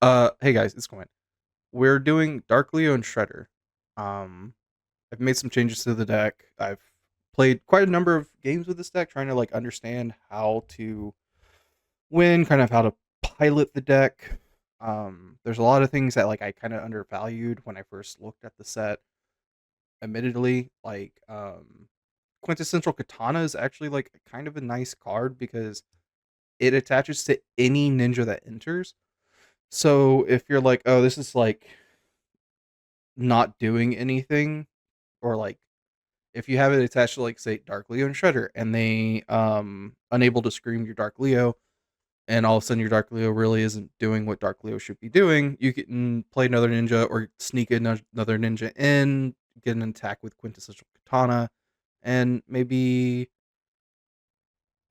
Hey guys, it's Quinn. We're doing Dark Leo and Shredder. Um, I've made some changes to the deck. I've played quite a number of games with this deck, trying to like understand how to win, kind of how to pilot the deck. There's a lot of things that like I kind of undervalued when I first looked at the set. Admittedly, Quintessential Katana is actually like kind of a nice card because it attaches to any ninja that enters. So if you're like, oh, this is like not doing anything, or like if you have it attached to like say Dark Leo and Shredder and they unable to scream your Dark Leo, and all of a sudden your Dark Leo really isn't doing what Dark Leo should be doing, you can play another ninja or sneak another ninja in, get an attack with Quintessential Katana, and maybe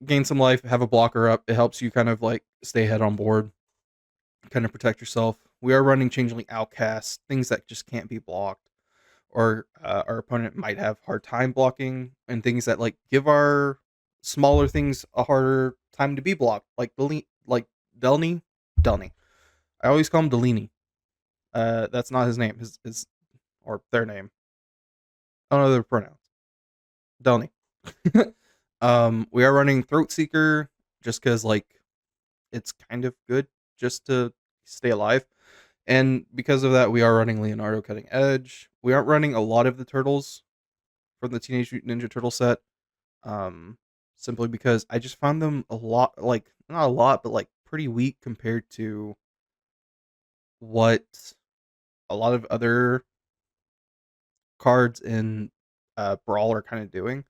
gain some life, have a blocker up. It helps you kind of like stay ahead on board, kind of protect yourself. We are running Changeling Outcast, things that just can't be blocked, or our opponent might have hard time blocking, and things that like give our smaller things a harder time to be blocked, like Delny. Delny. I always call him Delini. That's not his name. His or their name. I don't know their pronouns. Delny. We are running Throat Seeker just because like it's kind of good just to stay alive. And because of that, we are running Leonardo Cutting Edge. We aren't running a lot of the turtles from the Teenage Mutant Ninja Turtle set, um, simply because I just found them a lot, like not a lot, but like pretty weak compared to what a lot of other cards in Brawl are kind of doing.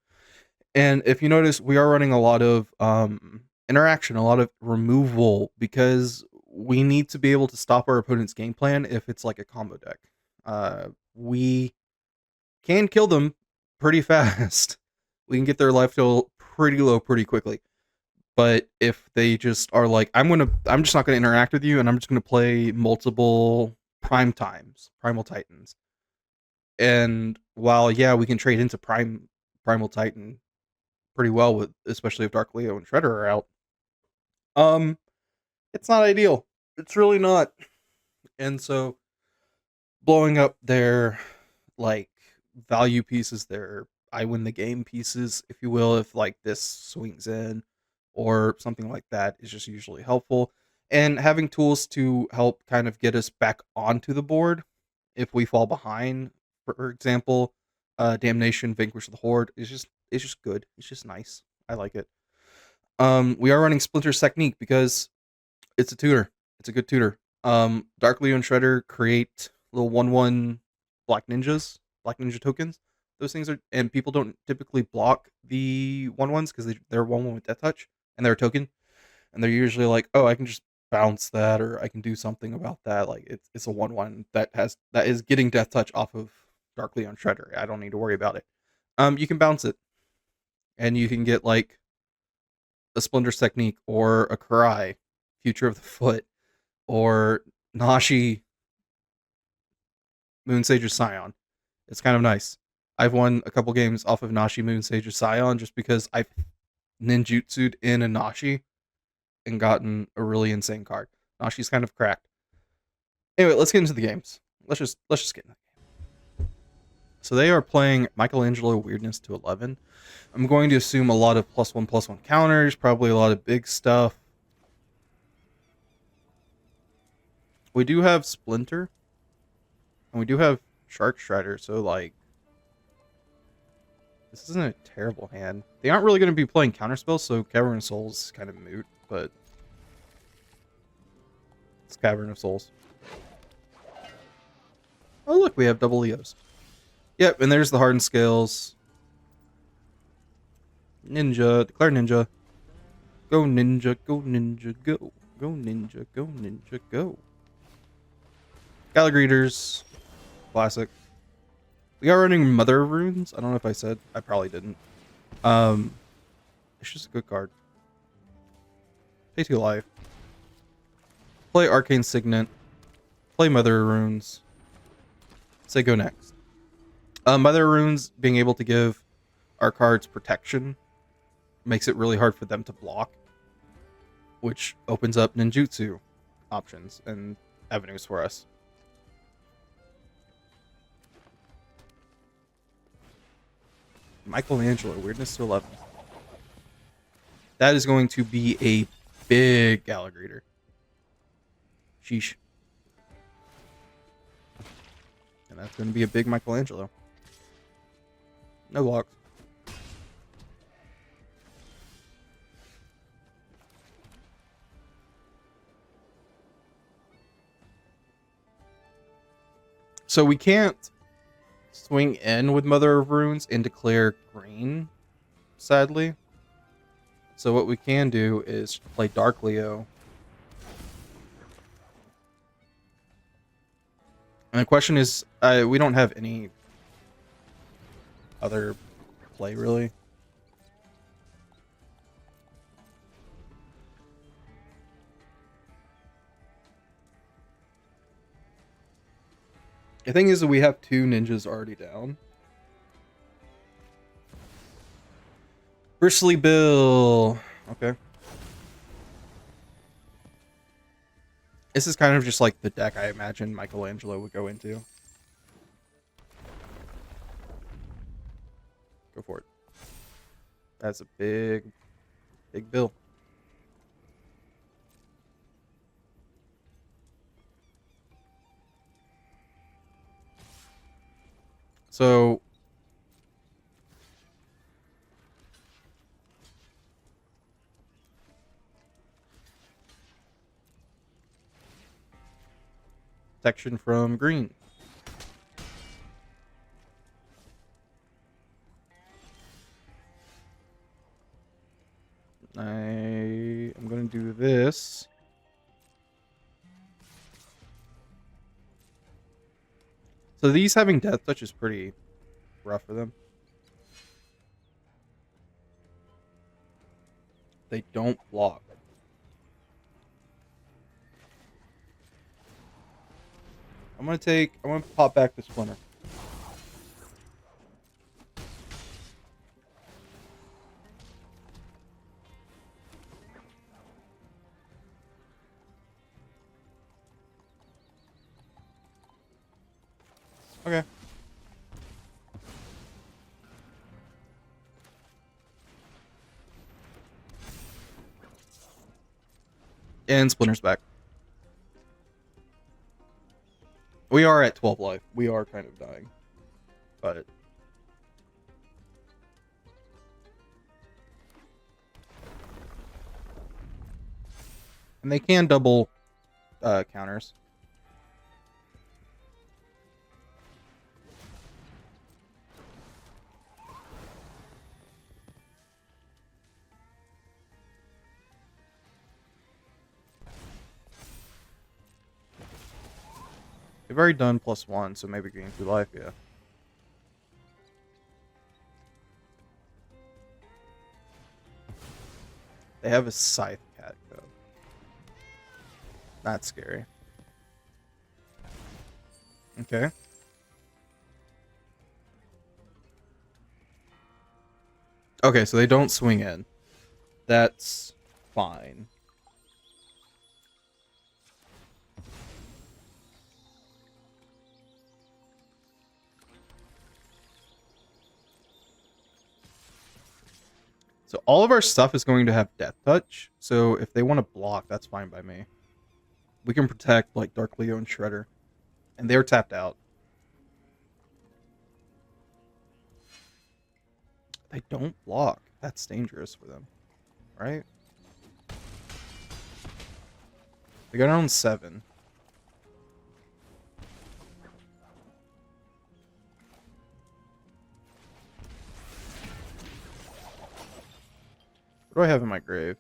And if you notice, we are running a lot of interaction, a lot of removal, because we need to be able to stop our opponent's game plan if it's like a combo deck. We can kill them pretty fast. We can get their life total pretty low pretty quickly. But if they just are like, I'm just not gonna interact with you, and I'm just gonna play multiple Primal Titans. And while yeah, we can trade into Primal Titan pretty well with, especially if Dark Leo and Shredder are out. Um, it's not ideal. It's really not. And so blowing up their like value pieces, their I win the game pieces, if you will, if like this swings in or something like that, is just usually helpful. And having tools to help kind of get us back onto the board if we fall behind, for example, Damnation, Vanquish the Horde is just good. It's just nice. I like it. We are running Splinter's Technique because it's a tutor. It's a good tutor. Dark Leo and Shredder create little 1/1 Black Ninja tokens. Those things are, and people don't typically block the 1/1s because they're 1/1 with Death Touch, and they're a token, and they're usually like, oh, I can just bounce that, or I can do something about that. Like it's a 1/1 that is getting Death Touch off of Dark Leo and Shredder. I don't need to worry about it. You can bounce it, and you can get like a Splinter's Technique or a Karai, Future of the Foot, or Nashi Moon Sage's Scion. It's kind of nice. I've won a couple games off of Nashi Moon Sage's Scion just because I've ninjutsu'd in a Nashi and gotten a really insane card. Nashi's kind of cracked. Anyway, let's get into the games. Let's just get into it. So they are playing Michelangelo Weirdness to 11. I'm going to assume a lot of +1/+1 counters, probably a lot of big stuff. We do have Splinter, and we do have Shark Strider, so like this isn't a terrible hand. They aren't really going to be playing counterspells, so Cavern of Souls is kind of moot, but it's Cavern of Souls. Oh look, we have double Leos. Yep, and there's the hardened scales. Ninja, declare ninja. Go ninja, go ninja, go. Go ninja, go ninja, go. Gallagreeters, classic. We are running Mother Runes. I don't know if I said. I probably didn't. It's just a good card. Pay 2 life. Play Arcane Signet. Play Mother Runes. Say go next. Mother Runes being able to give our cards protection makes it really hard for them to block, which opens up ninjutsu options. And avenues for us. Michelangelo, weirdness to 11. That is going to be a big alligator. Sheesh. And that's going to be a big Michelangelo. No locks. So we can't swing in with Mother of Runes and declare green, sadly. So what we can do is play Dark Leo. And the question is, we don't have any other play, really. The thing is that we have 2 ninjas already down. Bristly Bill. Okay. This is kind of just like the deck I imagine Michelangelo would go into. Go for it. That's a big bill. So protection from green. I'm going to do this. So these having Death Touch is pretty rough for them. They don't block. I'm going to pop back the Splinter. Okay. And Splinter's back. We are at 12 life. We are kind of dying. But and they can double counters. They've already done +1, so maybe gain 2 life, yeah. They have a Scythe Cat code. That's scary. Okay. Okay, so they don't swing in. That's fine. So all of our stuff is going to have Death Touch. So if they want to block, that's fine by me. We can protect like Dark Leo and Shredder. And they're tapped out. They don't block. That's dangerous for them. Right? They got around 7. What do I have in my grave?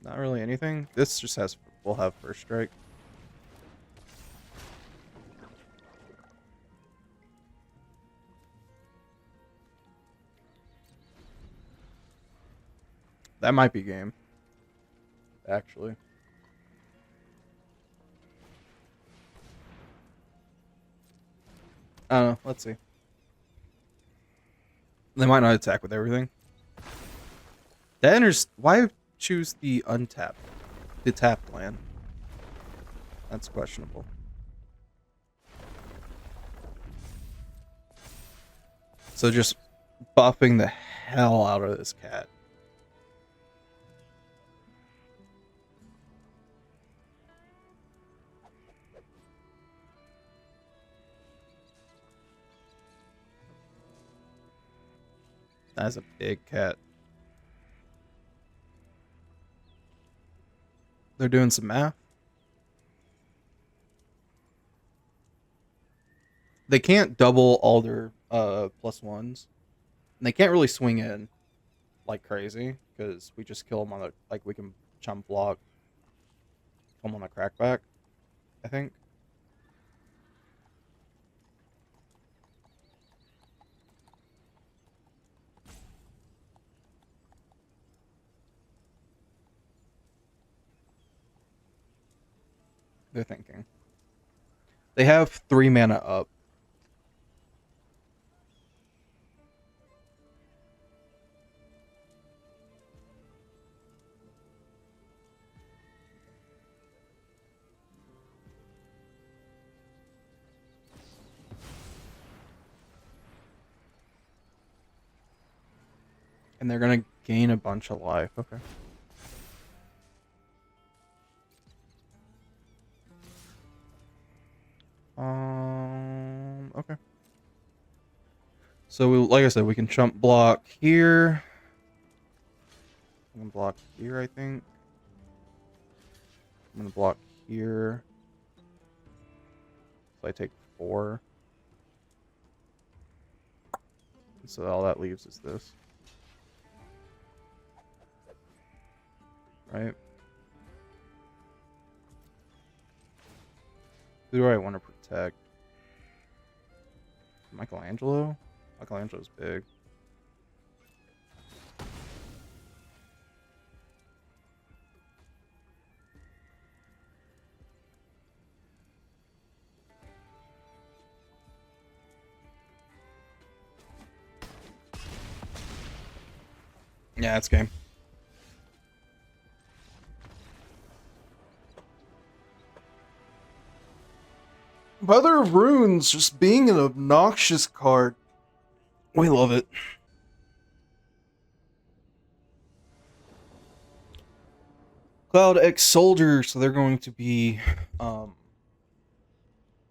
Not really anything. This just has, we'll have first strike. That might be game. Actually. I don't know. Let's see. They might not attack with everything. That enters. Why choose the untapped? The tapped land. That's questionable. So just buffing the hell out of this cat. That's a big cat. They're doing some math. They can't double all their +1s. And they can't really swing in like crazy because we just kill them on the like we can chump block, kill them on the crackback, I think. They're thinking. They have 3 mana up. And they're gonna gain a bunch of life. Okay. Okay. So we, like I said, we can chump block here. I'm gonna block here, I think. I'm gonna block here. So I take 4. So all that leaves is this. Right? Who do I want to protect? Michelangelo? Michelangelo's big. Yeah, it's game. Mother of Runes just being an obnoxious card. We love it. Cloud X Soldier, so they're going to be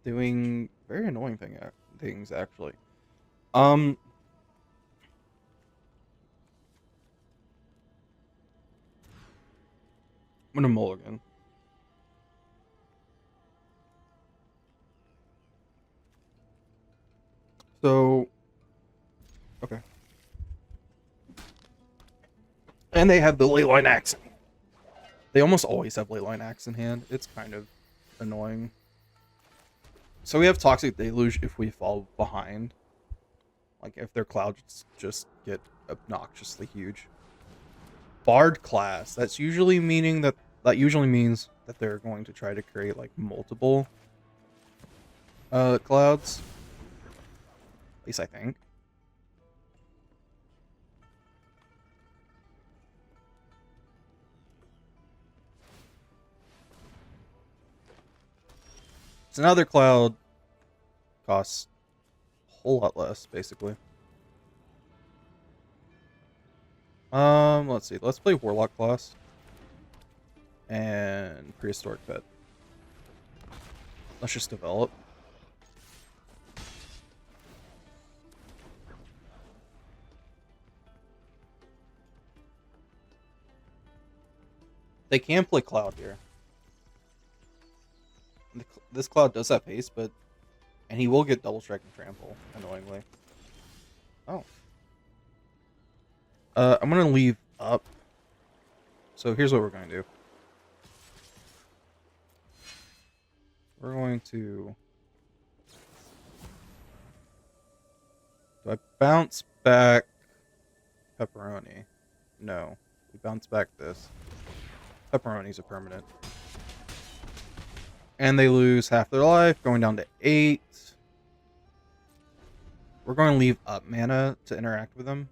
doing very annoying things actually. I'm gonna mulligan. So okay. And they have the Leyline Axe. They almost always have Leyline Axe in hand. It's kind of annoying. So we have Toxic Deluge if we fall behind. Like if their clouds just get obnoxiously huge. Bard class. That's usually meaning that usually means that they're going to try to create like multiple clouds. At least I think. So now their cloud costs a whole lot less, basically. Let's see. Let's play Warlock class. And Prehistoric Pet. Let's just develop. They can play Cloud here. This Cloud does have haste, but... And he will get Double Strike and Trample, annoyingly. Oh. I'm gonna leave up. So here's what we're gonna do. We're going to... Do I bounce back Pepperoni? No. We bounce back this. Pepperoni's a permanent. And they lose half their life, going down to 8. We're going to leave up mana to interact with them.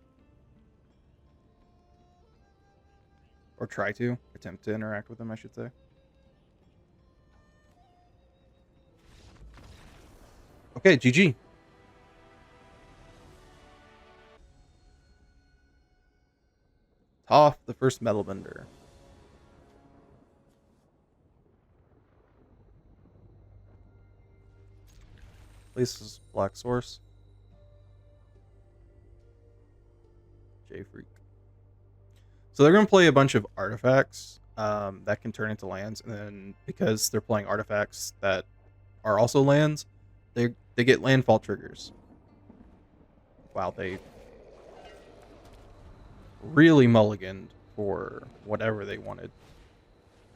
Or try to. Attempt to interact with them, I should say. Okay, GG. Toph, the first metal bender. Places Black Source. J Freak. So they're going to play a bunch of artifacts that can turn into lands, and then because they're playing artifacts that are also lands, they get landfall triggers. Wow, they really mulliganed for whatever they wanted.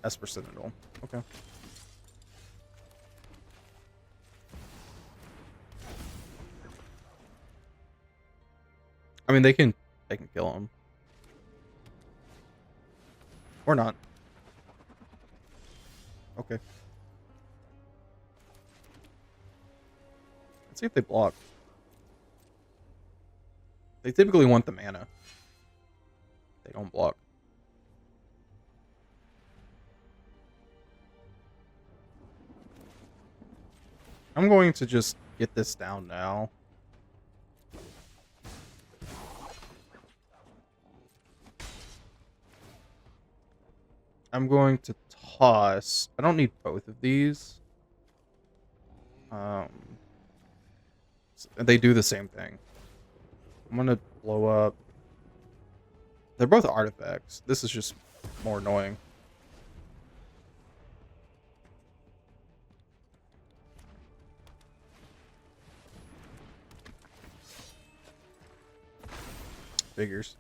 Esper Citadel. Okay. I mean, they can kill him. Or not. Okay. Let's see if they block. They typically want the mana. They don't block. I'm going to just get this down now. I'm going to toss. I don't need both of these. They do the same thing. I'm gonna blow up. They're both artifacts. This is just more annoying. Figures.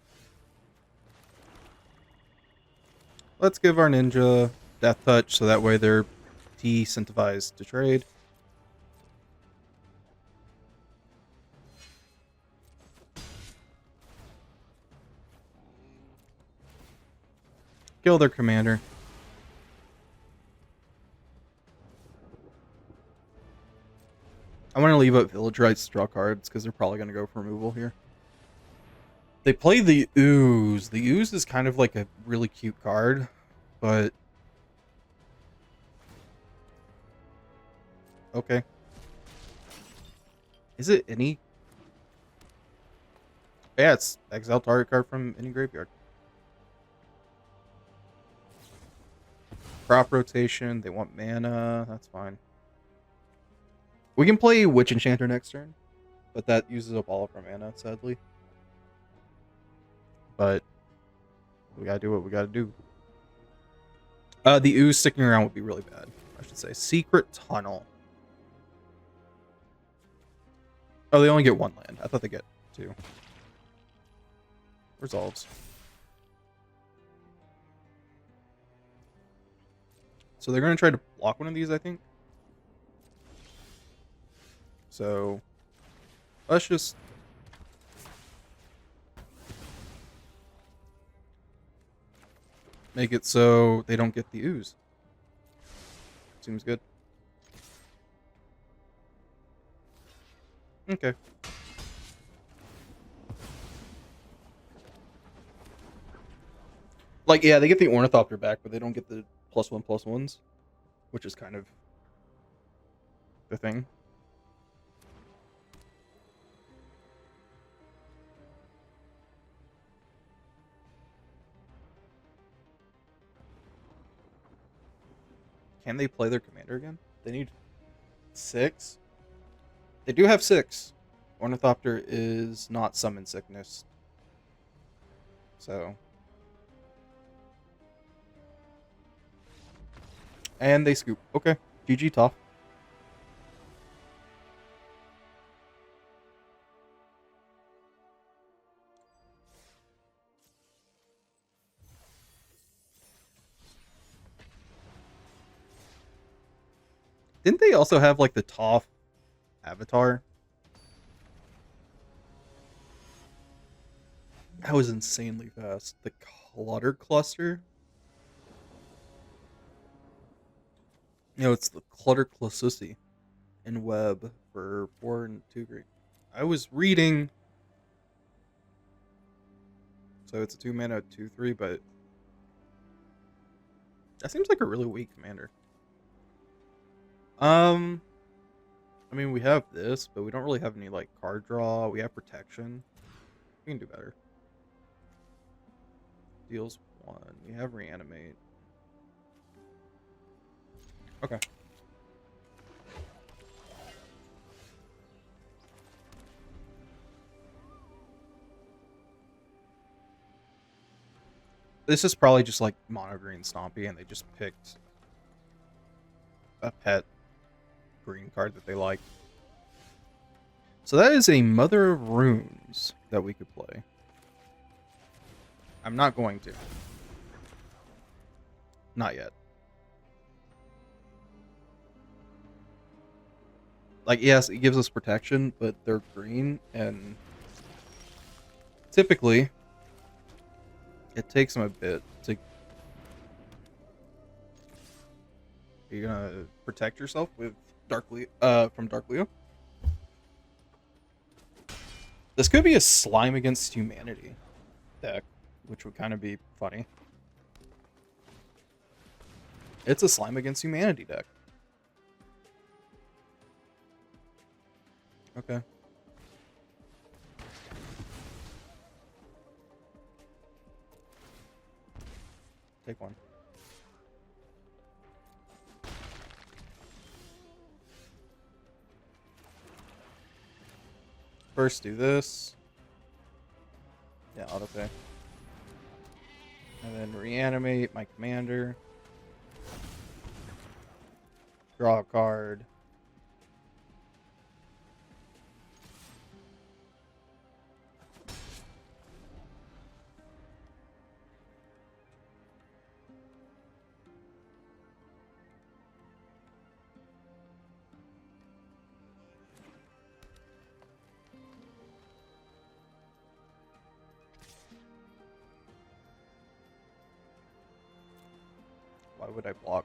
Let's give our ninja Death Touch so that way they're de-incentivized to trade. Kill their commander. I want to leave up Village Rights to draw cards because they're probably going to go for removal here. They play the Ooze. The Ooze is kind of like a really cute card, but... Okay. Is it any? Yeah, it's exile target card from any graveyard. Crop rotation. They want mana. That's fine. We can play Witch Enchanter next turn, but that uses up all of our mana, sadly. But we gotta do what we gotta do. The Ooze sticking around would be really bad, I should say. Secret Tunnel. Oh, they only get one land. I thought they get two. Resolves. So they're going to try to block one of these, I think. So let's just... make it so they don't get the Ooze. Seems good. Okay. Like, yeah, they get the Ornithopter back, but they don't get the +1/+1s, which is kind of the thing. Can they play their commander again? They need 6. They do have 6. Ornithopter is not Summon Sickness. So. And they scoop. Okay. GG Toph. Didn't they also have like the Toph avatar? That was insanely fast. The Clutter Cluster? No, it's the Clutter Clusussy in Web for 4 and 2 grade. I was reading. So it's a 2 mana 2/3, but that seems like a really weak commander. I mean, we have this, but we don't really have any, like, card draw. We have protection. We can do better. Deals 1. We have reanimate. Okay. This is probably just like mono green Stompy, and they just picked a pet green card that they like. So that is a Mother of Runes that we could play. I'm not going to. Not yet. Like, yes, it gives us protection, but they're green, and typically it takes them a bit to... Are you gonna protect yourself with from Dark Leo? This could be a Slime Against Humanity deck, which would kind of be funny. It's a Slime Against Humanity deck. Okay. Take one. First do this. Yeah, autopay. And then reanimate my commander. Draw a card. Why would I block?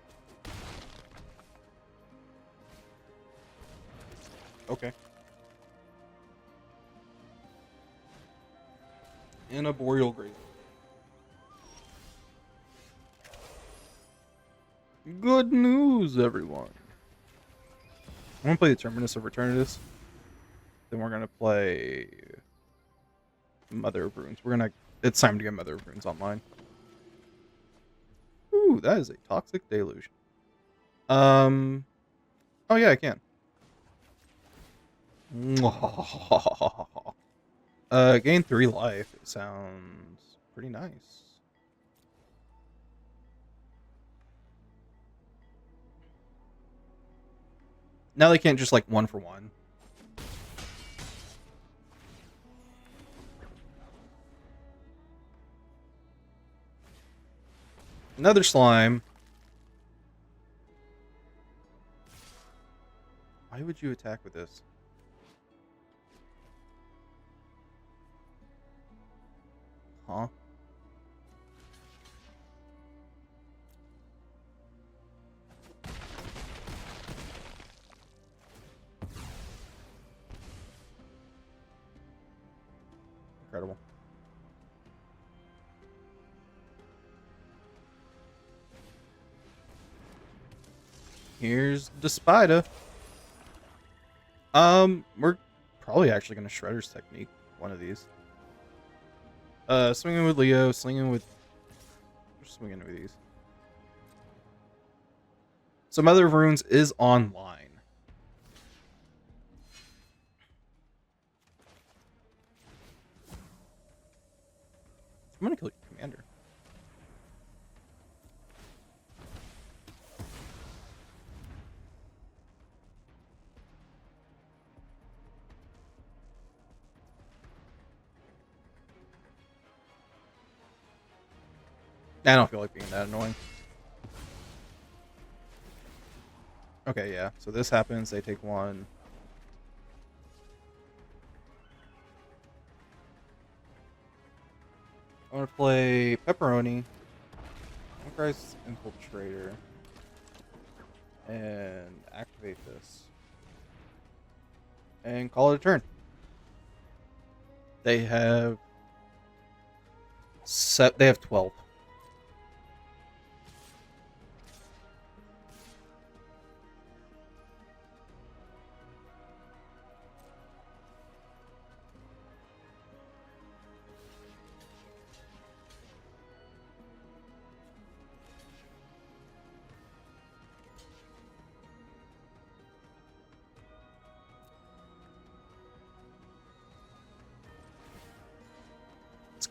Okay. In a Boreal Grave. Good news, everyone. I'm gonna play the Terminus of Eternitus. Then we're gonna play Mother of Runes. It's time to get Mother of Runes online. Ooh, that is a Toxic Deluge. Oh yeah, I can. Gain 3 life. It sounds pretty nice. Now they can't just like 1-for-1. Another slime. Why would you attack with this? Huh? Incredible. Here's the spider. We're probably actually gonna Shredder's Technique one of these. Swinging with Leo, swinging with these. So Mother of Runes is online. I'm gonna kill your commander. I don't feel like being that annoying. Okay, yeah. So this happens. They take 1. I'm gonna play Pepperoni. Christ Infiltrator. And activate this. And call it a turn. They have 12.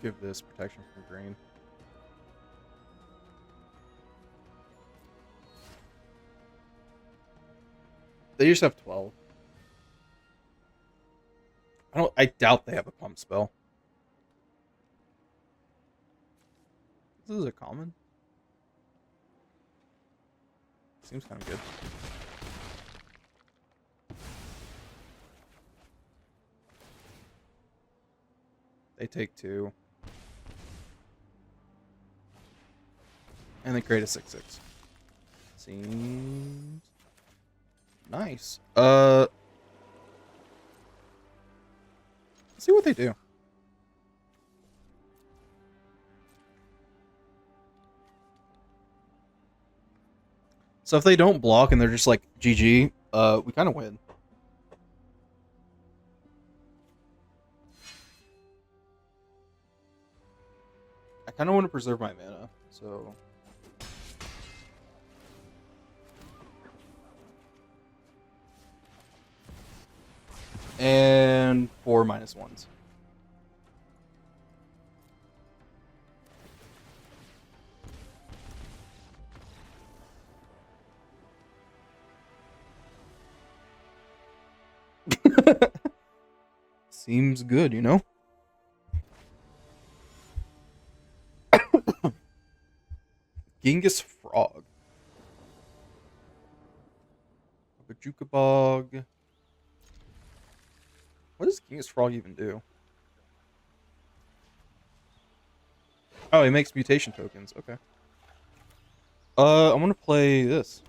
give this protection from green. They just have 12. I doubt they have a pump spell. This is a common. Seems kind of good. They take 2. And they create a 6/6. Seems nice. Let's see what they do. So if they don't block and they're just like GG, we kind of win. I kind of want to preserve my mana, so and 4 -1s. Seems good, you know? Genghis Frog. Bog. What does Genghis Frog even do? Oh, he makes mutation tokens. Okay. I want to play this.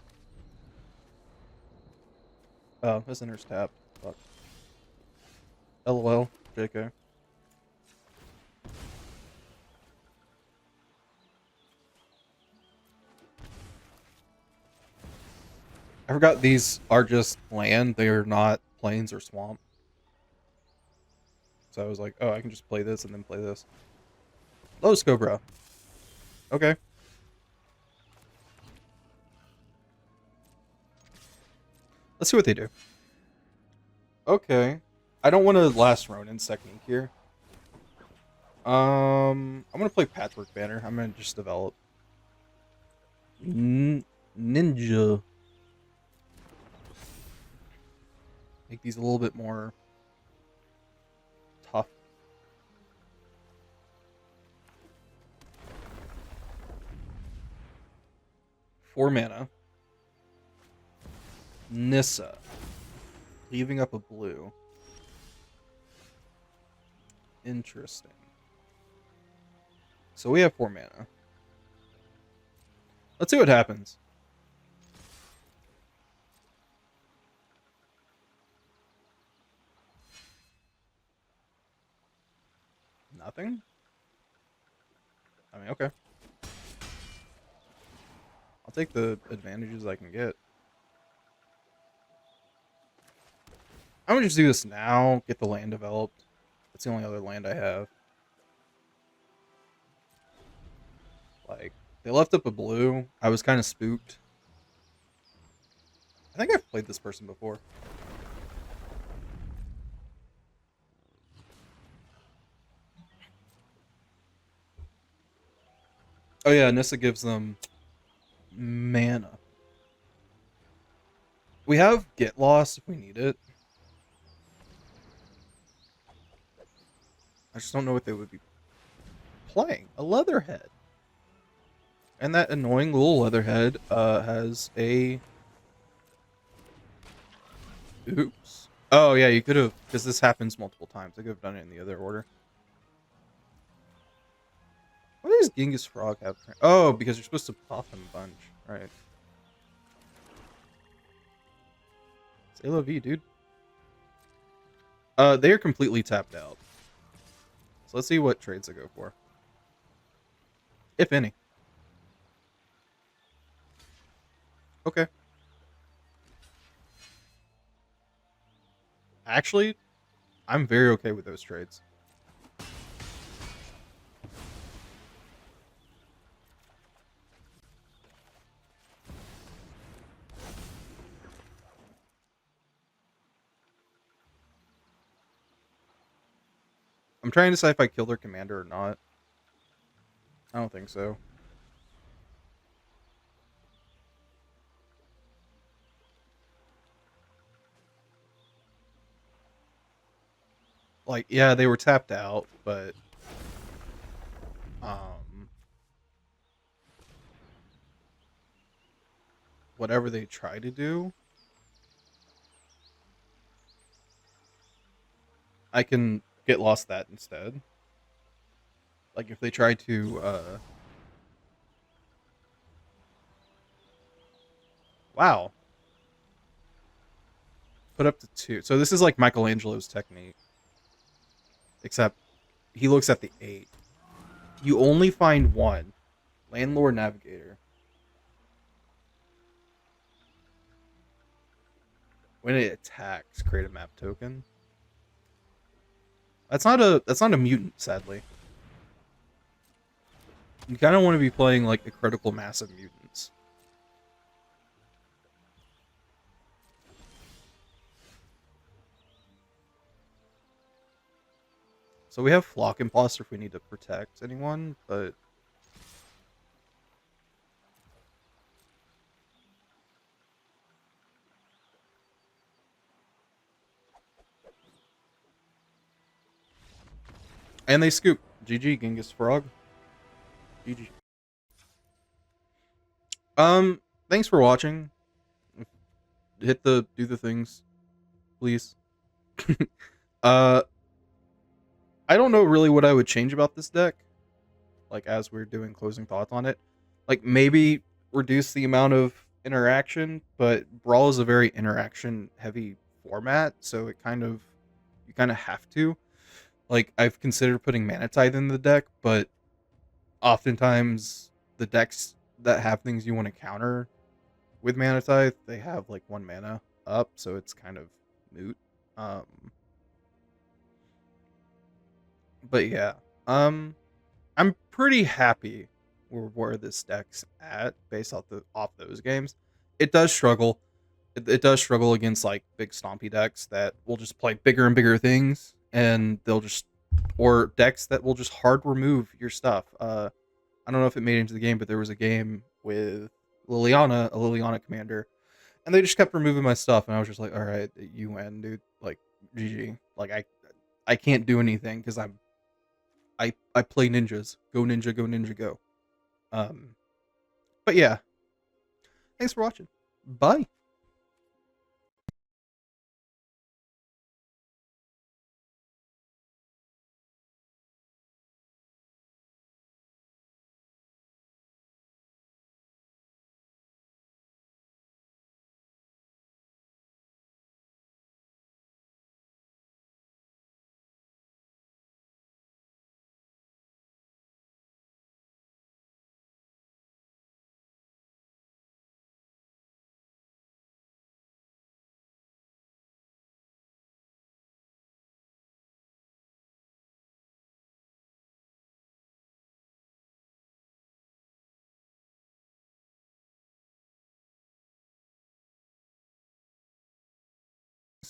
Oh, this enters tap. Fuck. LOL. JK. I forgot these are just land. They are not plains or swamp. So I was like, oh, I can just play this and then play this. Lotus Cobra. Okay. Let's see what they do. Okay. I don't want to last Ronin's technique here. I'm gonna play Patchwork Banner. I'm gonna just develop. Ninja. Make these a little bit more tough. Four mana. Nissa. Leaving up a blue. Interesting. So we have 4 mana. Let's see what happens. Nothing? I mean, okay. I'll take the advantages I can get. I'm gonna just do this now, get the land developed. That's the only other land I have. Like, they left up a blue. I was kind of spooked. I think I've played this person before. Oh yeah, Nissa gives them mana. We have Get Lost if we need it. I just don't know what they would be playing. A Leatherhead. And that annoying little Leatherhead has a... Oops. Oh yeah, you could have... Because this happens multiple times. I could have done it in the other order. What does Genghis Frog have? Oh, because you're supposed to pop him a bunch. Right. Say la vie, dude. They are completely tapped out. So let's see what trades I go for. If any. Okay. Actually, I'm very okay with those trades. I'm trying to decide if I kill their commander or not. I don't think so. Like, yeah, they were tapped out, but um, whatever they try to do, I can get lost that instead. Like if they try to wow, put up to 2. So this is like Michelangelo's technique, except he looks at the 8. You only find one. Landlord Navigator. When it attacks, create a map token. That's not a mutant, sadly. You kind of want to be playing like the critical mass of mutants. So we have Flock Imposter if we need to protect anyone, but and they scoop. GG Genghis Frog. GG. Thanks for watching. Do the things, please. uh I don't know really what I would change about this deck, like as we're doing closing thoughts on it. Like maybe reduce the amount of interaction, but Brawl is a very interaction heavy format, so you kind of have to. Like I've considered putting Mana Tithe in the deck, but oftentimes the decks that have things you want to counter with Mana Tithe, they have like 1 mana up, so it's kind of moot. Um but yeah. I'm pretty happy where this deck's at based off those games. It does struggle. It does struggle against like big stompy decks that will just play bigger and bigger things, and they'll just or decks that will just hard remove your stuff. I don't know if it made it into the game, but there was a game with Liliana, a Liliana commander, and they just kept removing my stuff, and I was just like, all right, you win, dude. Like GG. Like I can't do anything because I play ninjas. Go ninja, go ninja, go. Um, but yeah, thanks for watching. Bye.